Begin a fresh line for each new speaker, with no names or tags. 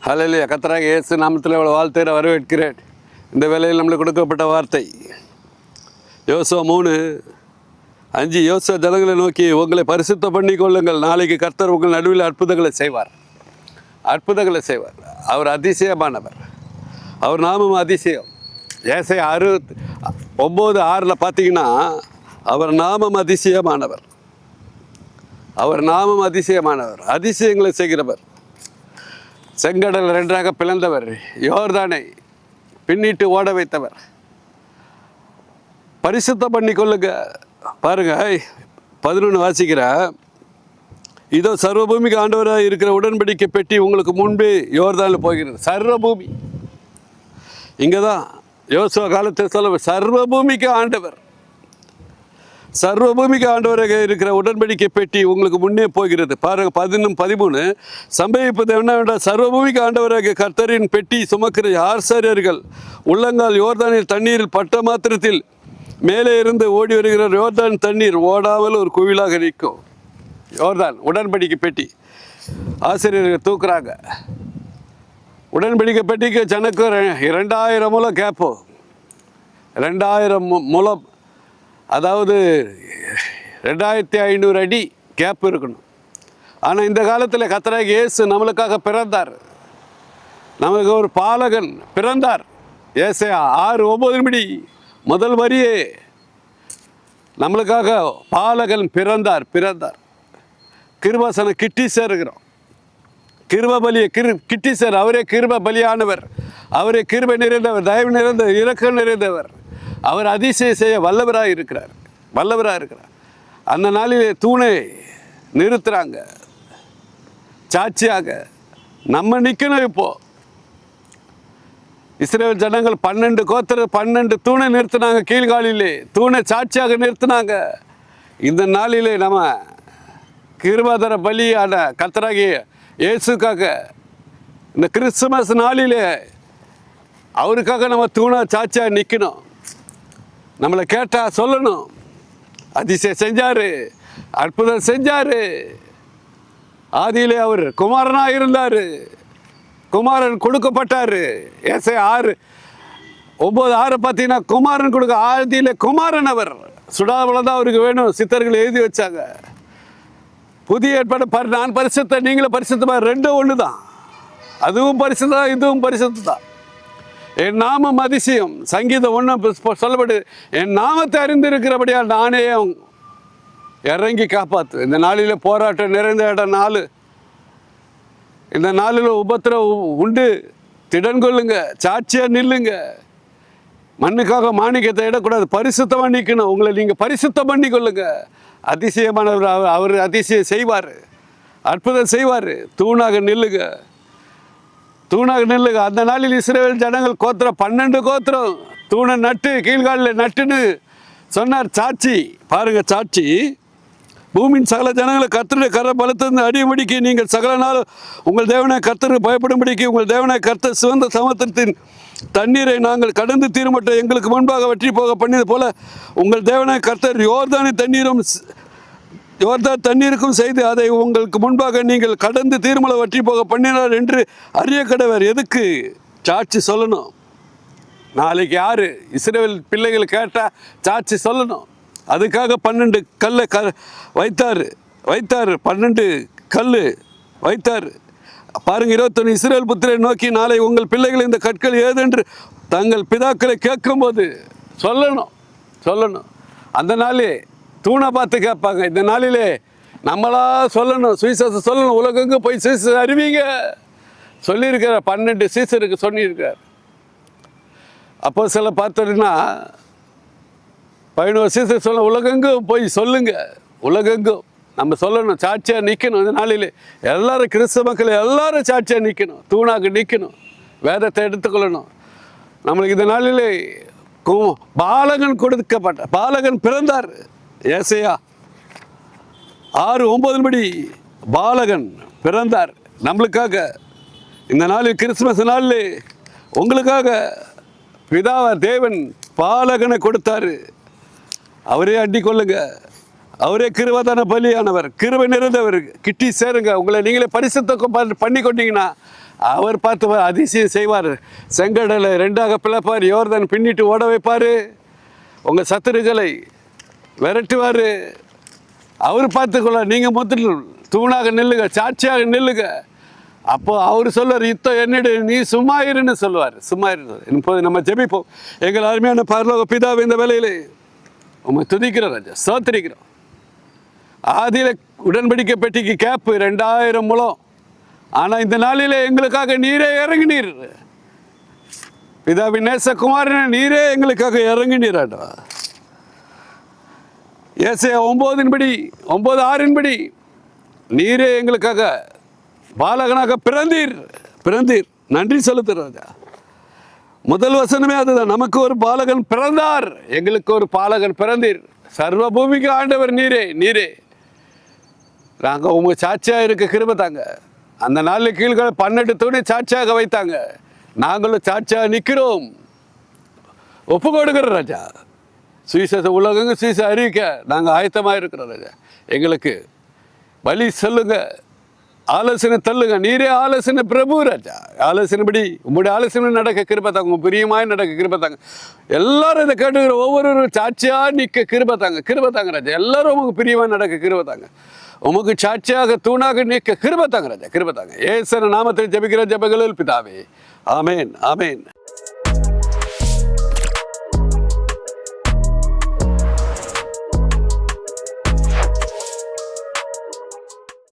ஹல்லேலூயா. கர்த்தராகிய இயேசு நாமத்தில் இவ்வளோ வாழ்த்துகிற வரவேற்கிறேன். இந்த வேளையில் நம்மளுக்கு கொடுக்கப்பட்ட வார்த்தை யோசுவா 3:5. யோசுவா ஜனங்களை நோக்கி, உங்களை பரிசுத்த பண்ணி கொள்ளுங்கள், நாளைக்கு கர்த்தர் உங்கள் நடுவில் அற்புதங்களை செய்வார். அற்புதங்களை செய்வார். அவர் அதிசயமானவர், அவர் நாமம் அதிசயம். ஏசாயா 9:6 பார்த்தீங்கன்னா, அவர் நாமம் அதிசயமானவர், அவர் நாமம் அதிசயமானவர், அதிசயங்களை செய்கிறவர். செங்கடல் 2ஆக பிளந்தவர், யோர்தானை பின்னிட்டு ஓட வைத்தவர். பரிசுத்தம் பண்ணி கொள்ளுங்க. பாருங்க, 11 வாசிக்கிற, இதோ சர்வபூமிக்கு ஆண்டவராக இருக்கிற உடன்படிக்கை பெட்டி உங்களுக்கு முன்பே யோர்தானில் போகிறது. சர்வபூமி இங்கே தான் யோசுவா காலத்தில் சொல்ல, சர்வபூமிக்கு ஆண்டவர், சர்வபூமிக்கு ஆண்டவராக இருக்கிற உடன்படிக்கை பெட்டி உங்களுக்கு முன்னே போகிறது. பாருங்க 11-13. சம்பவிப்பது என்னவென்றால், சர்வபூமிக்கு ஆண்டவராக கர்த்தரின் பெட்டி சுமக்கிற ஆசாரியர்கள் உள்ளங்கால் யோர்தானில் தண்ணீரில் பட்ட மாத்திரத்தில் மேலே இருந்து ஓடி வருகிற யோர்தான் தண்ணீர் ஓடாமல் ஒரு குவிலாக நிற்கும். யோர்தான் உடன்படிக்கை பெட்டி ஆசிரியர்கள் தூக்குறாங்க. உடன்படிக்கை பெட்டிக்கு ஜனக்கு 2000 முழம் கேப்போ, 2000 முழம், அதாவது 2500 அடி கேப் இருக்கணும். ஆனால் இந்த காலத்தில் கர்த்தராகிய இயேசு நம்மளுக்காக பிறந்தார். நமக்கு ஒரு பாலகன் பிறந்தார். ஏசாயா 6:9 முதல் வரியே, நம்மளுக்காக பாலகன் பிறந்தார். கிருபாசனம் கிட்டி சேருகிறோம். கிருப பலியை கிட்டி சேர். அவரே கிருப பலியானவர், அவரே கிருபை நிறைந்தவர், தயவு நிறைந்தவர், இரக்கம் நிறைந்தவர். அவர் அதிசயம் செய்ய வல்லவராக இருக்கிறார். அந்த நாளிலே தூணை நிறுத்துறாங்க சாட்சியாக. நம்ம நிற்கணும். இப்போ இஸ்ரவேல் ஜனங்கள் 12 தூணை நிறுத்தினாங்க. கீழ்காலிலே தூணை சாட்சியாக நிறுத்தினாங்க. இந்த நாளிலே நம்ம கிருபாதர பலியான கர்த்தராகிய இயேசுக்காக, இந்த கிறிஸ்துமஸ் நாளிலே அவருக்காக நம்ம தூணை சாட்சியாக நிற்கணும். நம்மளை கேட்டால் சொல்லணும், அதிசயம் செஞ்சார், அற்புதம் செஞ்சார். ஆதியிலே அவர் குமாரனாக இருந்தார், குமாரன் கொடுக்கப்பட்டார். ஏசாயா 6:9 பார்த்தீங்கன்னா, குமாரன் கொடுக்க. ஆதியிலே குமாரன் அவர், சுடாவளம் தான் அவருக்கு வேணும். சித்தர்கள் எழுதி வச்சாங்க. புதிய ஏற்பாடு நான் பரிசுத்த, நீங்களும் பரிசுத்தமாக, ரெண்டும் ஒன்று தான். அதுவும் பரிசுத்தான், இதுவும் பரிசுத்த தான். என் நாமம் அதிசயம். சங்கீதம் 1 சொல்லப்படு, என் நாமத்தை அறிந்திருக்கிறபடியால் நானே இறங்கி காப்பாற்று. இந்த நாளில் போராட்டம் நிறைந்த இடம் நாள். இந்த நாளில் உபத்திரவம் உண்டு. திடன் கொள்ளுங்க, சாட்சியாக நில்லுங்க. மண்ணுக்காக மாணிக்கத்தை இடக்கூடாது, பரிசுத்தமாக நிற்கணும். உங்களை நீங்கள் பரிசுத்தம் பண்ணி கொள்ளுங்க. அதிசயமானவர், அவர் அதிசயம் செய்வார், அற்புதம் செய்வார். தூணாக நில்லுங்க. அந்த நாளில் இஸ்ரவேல் ஜனங்கள் 12 கோத்திரம் தூணை நட்டு கீழ்காலில் நட்டுன்னு சொன்னார். சாட்சி பாருங்க, சாட்சி. பூமியின் சகல ஜனங்களை கர்த்தருடைய கரை பலத்திலிருந்து அடியும்படிக்கு நீங்கள் சகல நாள் உங்கள் தேவனாய் கர்த்தருக்கு பயப்படும்படிக்கு உங்கள் தேவனாய் கர்த்தர் சிவந்த சமுத்திரத்தின் தண்ணீரை நாங்கள் கடந்து தீர்மட்டம் எங்களுக்கு முன்பாக வற்றி போக பண்ணியது போல உங்கள் தேவனாய் கர்த்தர் யோர்தான் தண்ணீருக்கும் செய்து அதை உங்களுக்கு முன்பாக நீங்கள் கடந்து தீர்மலை வற்றி போக பண்ணினார் என்று அறிய கடவர். எதுக்கு? சாட்சி சொல்லணும். நாளைக்கு யார் இஸ்ரவேல் பிள்ளைகள் கேட்டால் சாட்சி சொல்லணும். அதுக்காக 12 கல்லை வைத்தார். 12 கல் வைத்தார். பாருங்க, 21. இஸ்ரவேல் புத்திரை நோக்கி, நாளை உங்கள் பிள்ளைகள் இந்த கற்கள் ஏதென்று தங்கள் பிதாக்களை கேட்கும்போது சொல்லணும். அந்த நாளே தூணை பார்த்து கேட்பாங்க. இந்த நாளிலே நம்மளா சொல்லணும், சுவிசேஷம் சொல்லணும். உலகெங்கு போய் சுவிசேஷம் அறிவிங்க சொல்லியிருக்கிறார். 12 சீசருக்கு சொல்லியிருக்கார். அப்போ சில பார்த்தோன்னா 11 சீசர் சொல்ல, உலகெங்கும் போய் சொல்லுங்க. உலகெங்கும் நம்ம சொல்லணும், சாட்சியாக நிற்கணும். இந்த நாளிலே எல்லாரும் கிறிஸ்தவ மக்கள் எல்லாரும் சாட்சியாக நிற்கணும், தூணாக நிற்கணும், வேதத்தை எடுத்துக்கொள்ளணும். நம்மளுக்கு இந்த நாளிலே பாலகன் கொடுக்கப்பட்ட பாலகன் பிறந்தார். ஏசாயா 6:9 பாலகன் பிறந்தார் நம்மளுக்காக. இந்த நாளில் கிறிஸ்துமஸ் நாளில் உங்களுக்காக பிதாவ தேவன் பாலகனை கொடுத்தாரு. அவரே அண்டி கொள்ளுங்க. அவரே கிருபதான பலியானவர், கிருபை நிறைந்தவர். கிட்டி சேருங்க. உங்களை நீங்களே பரிசுத்தம் பண்ணி கொண்டீங்கன்னா அவர் பார்த்து அதிசயம் செய்வார். செங்கடலை ரெண்டாக பிளப்பார், யோர்தான் பின்னிட்டு ஓட வைப்பார், உங்கள் சத்துருக்களை விரட்டுவார். அவர் பார்த்துக்கொள்ள, நீங்கள் முதல் தூணாக நில்லுங்க, சாட்சியாக நில்லுங்க. அப்போ அவர் சொல்லுவார், யுத்தம் என்னிட, நீ சும்மா இருன்னு சொல்லுவார். சும்மா இரு. இப்போது நம்ம ஜெபிப்போம். எங்கள் அருமையான பரலோக பிதாவே, இந்த வேலையிலே உண்மை துதிக்கிறோம் ராஜா, சோத்திரிக்கிறோம். ஆதியில் உடன்படிக்கை பெட்டிக்கு கேப்பு 2000 முழம். ஆனால் இந்த நாளிலே எங்களுக்காக நீரே இறங்கினீர். பிதாவின் நேசகுமாரனே, நீரே எங்களுக்காக இறங்கினீராடா. ஏசாயா 9:6 நீரே எங்களுக்காக பாலகனாக பிறந்தீர். நன்றி செலுத்துற ராஜா. முதல் வசனமே அதுதான், நமக்கு ஒரு பாலகன் பிறந்தார், எங்களுக்கு ஒரு பாலகன் பிறந்தீர். சர்வ பூமிக்கு ஆண்டவர் நீரே. நாங்கள் உங்கள் சாட்சியாக இருக்க கிருபை தாங்க. அந்த நாளில் கீழ்களை 12 தூணை சாட்சியாக வைத்தாங்க. நாங்களும் சாட்சியாக நிற்கிறோம், ஒப்பு கொடுக்குறோம் ராஜா. சுவிசேஷ உலகங்க சுவிசேஷ அறிவிக்க நாங்கள் ஆயத்தமாக இருக்கிறோம் ராஜா. எங்களுக்கு வழி சொல்லுங்க, ஆலோசனை தள்ளுங்க. நீரே ஆலோசனை பிரபு ராஜா. ஆலோசனைப்படி உங்களுடைய ஆலோசனை நடக்க கிருபை தாங்க, உங்கள் பிரியமாய் நடக்க கிருபை தாங்க. எல்லாரும் இதை கேட்டுக்கிற ஒவ்வொரு சாட்சியாக நிற்க கிருபை தாங்க ராஜா. எல்லாரும் உங்களுக்கு பிரியமாக நடக்க கிருபை தாங்க. உமக்கு சாட்சியாக தூணாக நிற்க கிருபை தாங்க ராஜா, கிருபை தாங்க. ஏசன நாமத்தில் ஜெபிக்கிற ஜெபங்களில் பிதாவே, ஆமேன்.